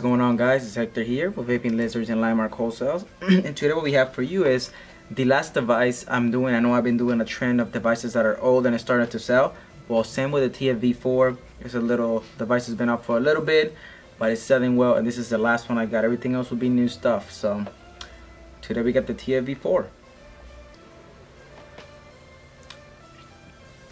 What's going on, guys? It's Hector here with Vapin Lizards and Landmark Wholesales. And today what we have for you is the last device I'm doing. I know I've been doing a trend of devices that are old and it started to sell. Well, same with the TFV4. It's a little device has been out for a little bit, but it's selling well, and this is the last one I got. Everything else will be new stuff. So today we got the TFV4.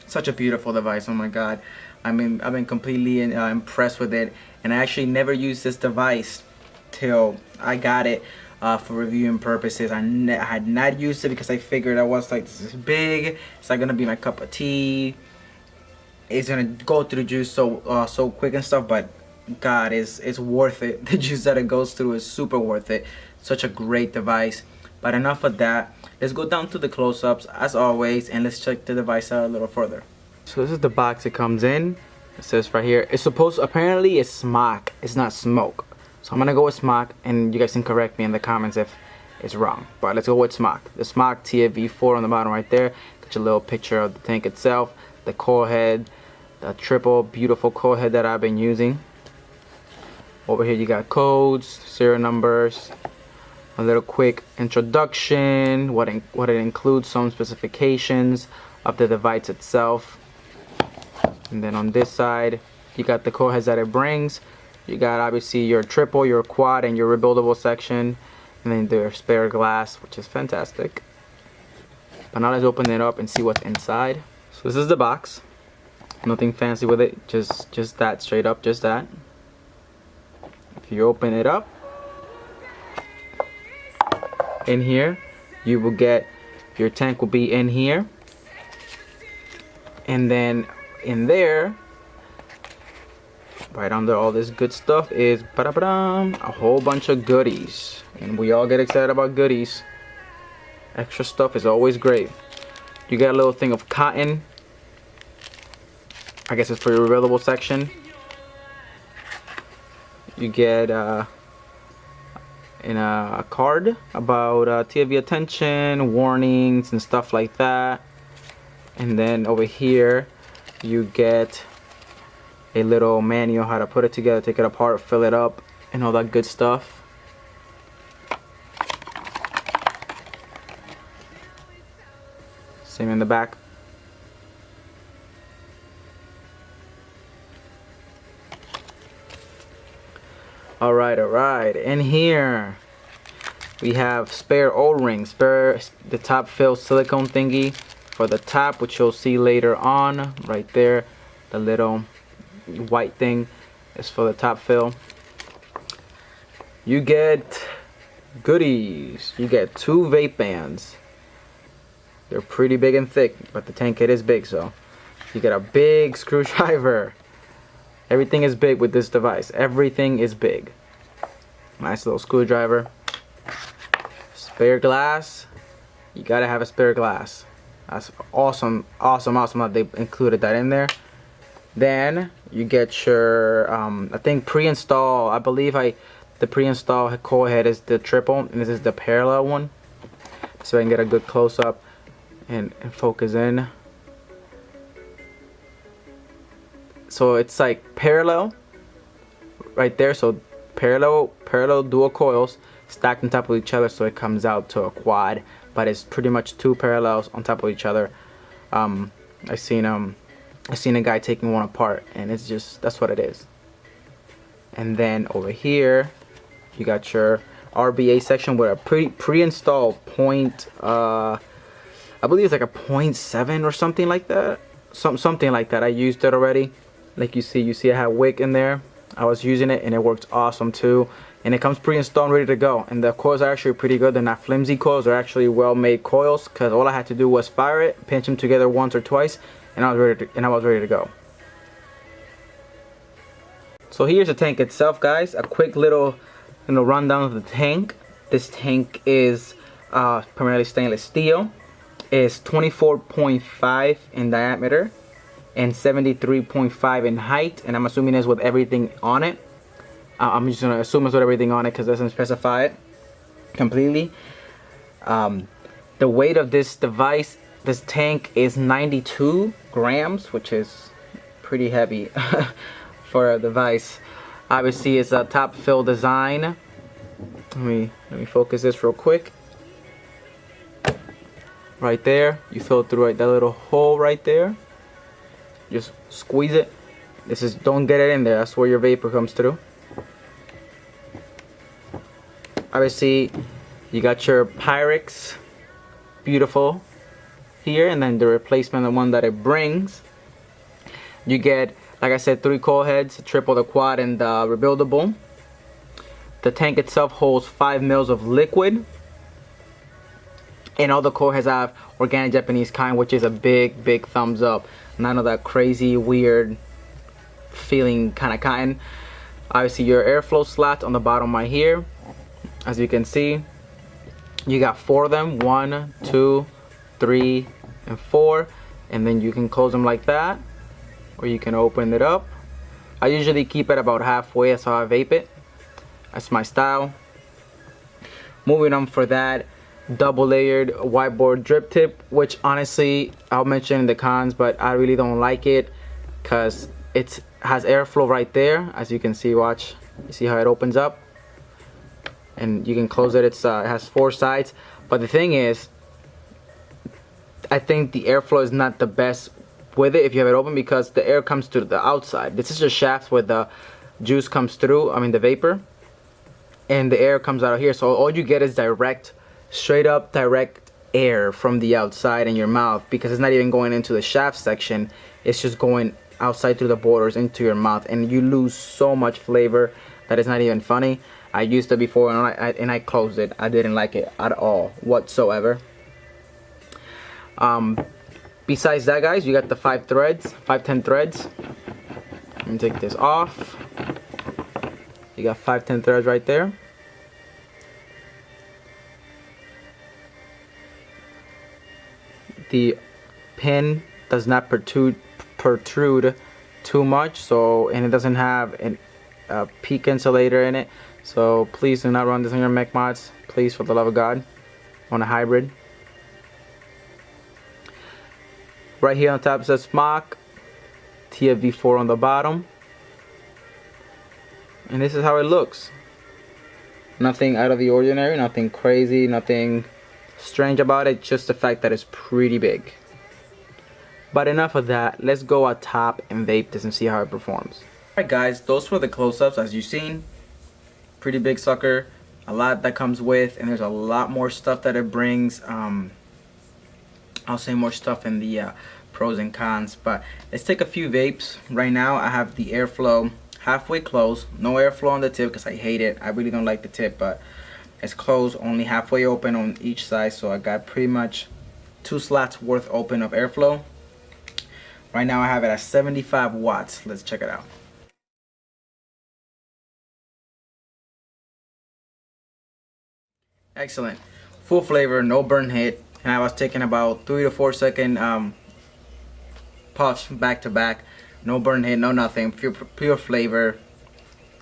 Such a beautiful device. Oh my god, I've been completely impressed with it, and I actually never used this device till I got it for reviewing purposes. I had not used it because I figured I was like, this is big, it's not gonna be my cup of tea, it's gonna go through juice so quick and stuff. But god, it's worth it. The juice that it goes through is super worth it. Such a great device. But enough of that, let's go down to the close-ups as always, and let's check the device out a little further. So this is the box it comes in. It says right here, it's supposed, apparently it's smoke, it's not smoke. So I'm gonna go with smoke, and you guys can correct me in the comments if it's wrong. But let's go with smoke. The smoke TFV4 on the bottom right there. Got your little picture of the tank itself, the coil head, the triple beautiful coil head that I've been using. Over here you got codes, serial numbers, a little quick introduction, what it includes, some specifications of the device itself. And then on this side you got the coil heads that it brings. You got obviously your triple, your quad, and your rebuildable section, and then their spare glass, which is fantastic. But now let's open it up and see what's inside. So this is the box. Nothing fancy with it, just that, straight up, just that. If you open it up, in here you will get your tank will be in here, and then in there right under all this good stuff is a whole bunch of goodies, and we all get excited about goodies. Extra stuff is always great. You got a little thing of cotton, I guess it's for your rebuildable section. You get a card about TFV attention, warnings, and stuff like that. And then over here you get a little manual how to put it together, take it apart, fill it up, and all that good stuff. Same in the back. Alright, in here we have spare O-rings, the top fill silicone thingy for the top, which you'll see later on. Right there, the little white thing is for the top fill. You get goodies. You get 2 vape bands. They're pretty big and thick, but the tank head is big, so you get a big screwdriver. Everything is big with this device. Everything is big. Nice little screwdriver. Spare glass. You gotta have a spare glass. That's awesome that they included that in there. Then you get your I think pre-install, I believe the pre-install coil head is the triple, and this is the parallel one, so I can get a good close-up and focus in. So it's like parallel right there, so parallel dual coils stacked on top of each other, so it comes out to a quad, but it's pretty much 2 parallels on top of each other. I seen a guy taking one apart, and it's just, that's what it is. And then over here you got your RBA section with a pre-installed point, I believe it's like a 0.7 or something like that. Something like that. I used it already. Like you see I have wick in there. I was using it and it worked awesome too. And it comes pre-installed and ready to go. And the coils are actually pretty good. They're not flimsy coils. They're actually well-made coils, because all I had to do was fire it, pinch them together once or twice, and I was ready to go. So here's the tank itself, guys. A quick little rundown of the tank. This tank is primarily stainless steel. It's 24.5 in diameter and 73.5 in height, and I'm assuming it's with everything on it. I'm just gonna assume it's with everything on it because it doesn't specify it completely. The weight of this device, this tank, is 92 grams, which is pretty heavy for a device. Obviously, it's a top fill design. Let me focus this real quick. Right there, you fill through that little hole right there. Just squeeze it. This is, don't get it in there. That's where your vapor comes through. Obviously, you got your Pyrex, beautiful here, and then the replacement, the one that it brings. You get, like I said, 3 coil heads, triple the quad, and the rebuildable. The tank itself holds 5 mils of liquid, and all the coil heads have organic Japanese kind, which is a big thumbs up. None of that crazy, weird feeling kind of cotton. Obviously, your airflow slots on the bottom right here. As you can see, you got 4 of them, 1, 2, 3, and 4, and then you can close them like that, or you can open it up. I usually keep it about halfway. That's how I vape it. That's my style. Moving on for that, double layered whiteboard drip tip, which honestly I'll mention in the cons, but I really don't like it because it has airflow right there. As you can see, watch, you see how it opens up, and you can close it. It has 4 sides, but the thing is, I think the airflow is not the best with it if you have it open, because the air comes to the outside. This is just shafts where the juice comes through, I mean the vapor, and the air comes out of here. So all you get is direct, straight up direct air from the outside in your mouth, because it's not even going into the shaft section. It's just going outside through the borders into your mouth, and you lose so much flavor that it's not even funny. I used it before, and I closed it. I didn't like it at all whatsoever. Besides that, guys, you got the 5 threads, 510 threads. Let me take this off. You got 510 threads right there. The pin does not protrude too much, so, and it doesn't have a peak insulator in it. So please do not run this on your mech mods, please, for the love of God, on a hybrid. Right here on top it says SMOC, TFV4 on the bottom, and this is how it looks. Nothing out of the ordinary, nothing crazy, nothing strange about it, just the fact that it's pretty big. But enough of that, let's go up top and vape this and see how it performs. Alright guys, those were the close-ups. As you've seen, pretty big sucker, a lot that comes with, and there's a lot more stuff that it brings. I'll say more stuff in the pros and cons, but let's take a few vapes. Right now I have the airflow halfway closed, no airflow on the tip because I hate it. I really don't like the tip, but it's closed, only halfway open on each side, so I got pretty much 2 slots worth open of airflow. Right now I have it at 75 watts. Let's check it out. Excellent, full flavor, no burn hit, and I was taking about 3 to 4 second puffs back to back. No burn hit, no nothing, pure flavor,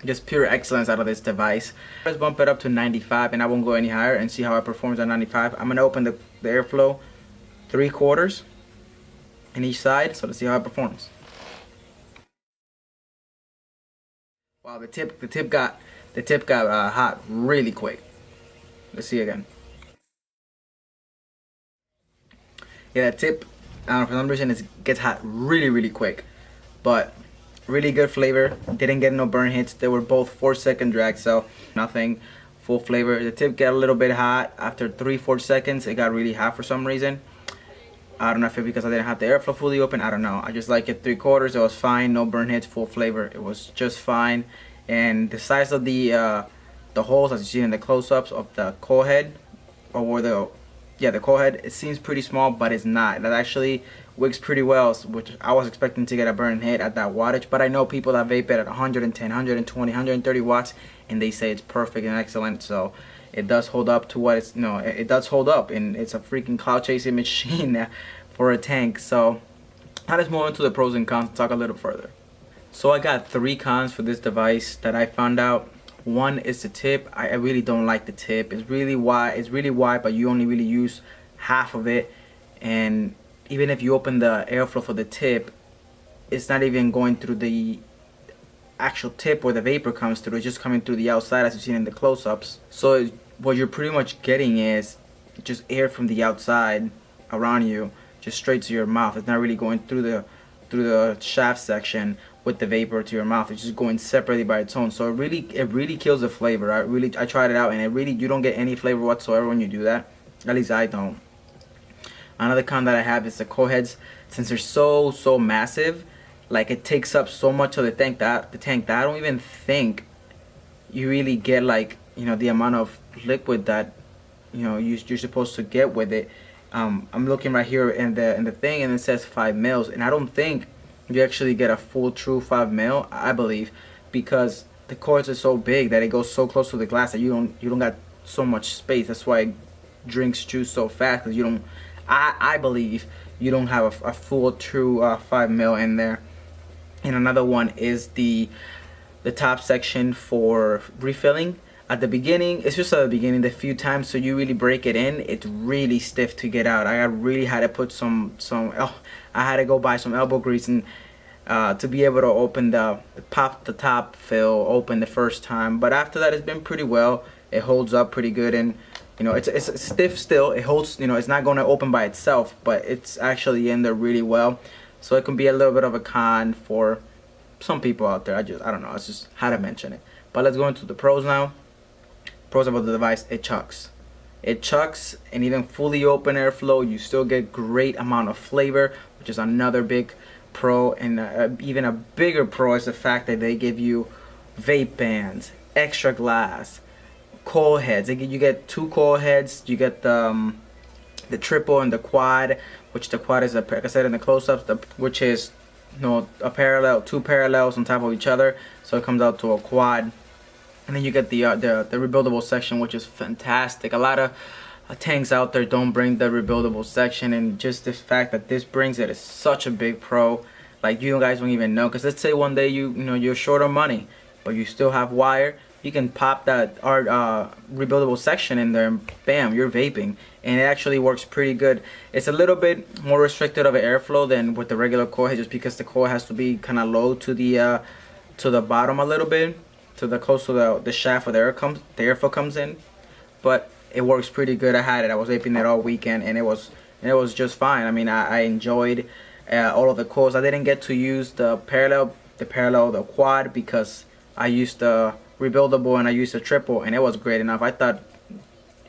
just pure excellence out of this device. Let's bump it up to 95, and I won't go any higher, and see how it performs at 95. I'm gonna open the airflow 3/4 in each side, so let's see how it performs. Wow, the tip got hot really quick. Let's see again. Yeah, that tip, I don't know, for some reason it gets hot really quick, but really good flavor. Didn't get no burn hits. They were both 4-second drags, so nothing. Full flavor. The tip got a little bit hot after 3-4 seconds. It got really hot for some reason. I don't know if it's because I didn't have the airflow fully open. I don't know. I just like it 3/4. It was fine. No burn hits. Full flavor. It was just fine. And the size of the holes, as you see in the close-ups of the coil head, or the coil head, it seems pretty small, but it's not. That actually wicks pretty well, which I was expecting to get a burn hit at that wattage, but I know people that vape it at 110, 120, 130 watts, and they say it's perfect and excellent. So it does hold up to what it's, it does hold up, and it's a freaking cloud chasing machine for a tank. So now let's move into the pros and cons and talk a little further. So I got 3 cons for this device that I found out. One is the tip. I really don't like the tip. It's really wide, but you only really use half of it, and even if you open the airflow for the tip, it's not even going through the actual tip where the vapor comes through. It's just coming through the outside, as you've seen in the close-ups. So what you're pretty much getting is just air from the outside around you, just straight to your mouth. It's not really going through the shaft section with the vapor to your mouth. It's just going separately by its own. So it really kills the flavor. I tried it out, and you don't get any flavor whatsoever when you do that. At least I don't. Another con that I have is the coil heads. Since they're so massive, like, it takes up so much of the tank that I don't even think you really get, like, you know, the amount of liquid that, you know, you're supposed to get with it. I'm looking right here in the thing, and it says 5 mils, and I don't think you actually get a full true 5 mil, I believe, because the coils are so big that it goes so close to the glass that you don't got so much space. That's why drinks chew so fast, because you don't. I believe you don't have a full true 5 mil in there. And another one is the top section for refilling. At the beginning, it's just at the beginning, the few times, so you really break it in, it's really stiff to get out. I really had to put I had to go buy some elbow grease and to be able to open pop the top fill open the first time. But after that, it's been pretty well. It holds up pretty good, and you know, it's stiff still. It holds, you know, it's not going to open by itself, but it's actually in there really well. So it can be a little bit of a con for some people out there. I don't know. I just had to mention it. But let's go into the pros now. Pros about the device: it chucks. It chucks, and even fully open airflow, you still get great amount of flavor, which is another big pro. And even a bigger pro is the fact that they give you vape bands, extra glass, coil heads. You get 2 coil heads. You get the triple and the quad, which the quad is, like I said in the close-ups, which is, you know, two parallels on top of each other, so it comes out to a quad. And then you get the rebuildable section, which is fantastic. A lot of tanks out there don't bring the rebuildable section, and just the fact that this brings it is such a big pro. Like, you guys don't even know, because let's say one day you're short on money, but you still have wire. You can pop that rebuildable section in there, and bam, you're vaping. And it actually works pretty good. It's a little bit more restricted of an airflow than with the regular coil head, just because the coil has to be kind of low to the bottom a little bit, to the close to the shaft where the airflow comes in. But it works pretty good. I was vaping it all weekend, and it was just fine. I mean, I enjoyed all of the coils. I didn't get to use the quad, because I used the rebuildable and I used the triple, and it was great enough. I thought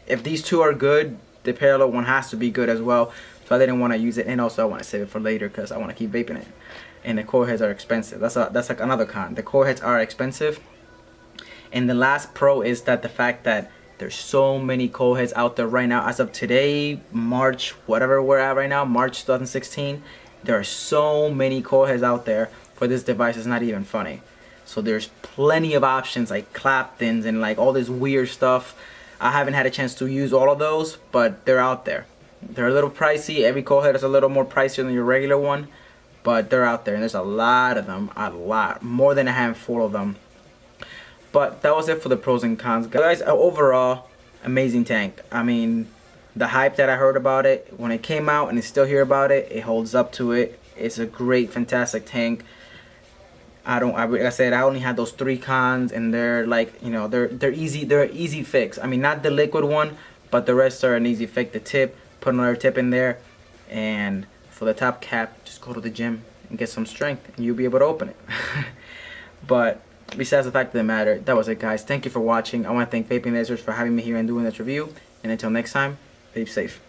if these two are good, the parallel one has to be good as well. So I didn't want to use it, and also I want to save it for later because I want to keep vaping it. And the coil heads are expensive. That's like another con. The coil heads are expensive. And the last pro is that the fact that there's so many coil heads out there right now. As of today, March, whatever we're at right now, March 2016, there are so many coil heads out there for this device. It's not even funny. So there's plenty of options, like Claptons and like all this weird stuff. I haven't had a chance to use all of those, but they're out there. They're a little pricey. Every coil head is a little more pricier than your regular one, but they're out there, and there's a lot of them. A lot. More than a handful of them. But that was it for the pros and cons. Guys, overall, amazing tank. I mean, the hype that I heard about it when it came out, and I still hear about it, it holds up to it. It's a great, fantastic tank. Like I said, I only had those 3 cons, and they're like, you know, they're easy. They're an easy fix. I mean, not the liquid one, but the rest are an easy fix. The tip, put another tip in there, and for the top cap, just go to the gym and get some strength, and you'll be able to open it. But besides the fact of the matter, that was it, guys. Thank you for watching. I want to thank Vapin Lasers for having me here and doing this review. And until next time, vape safe.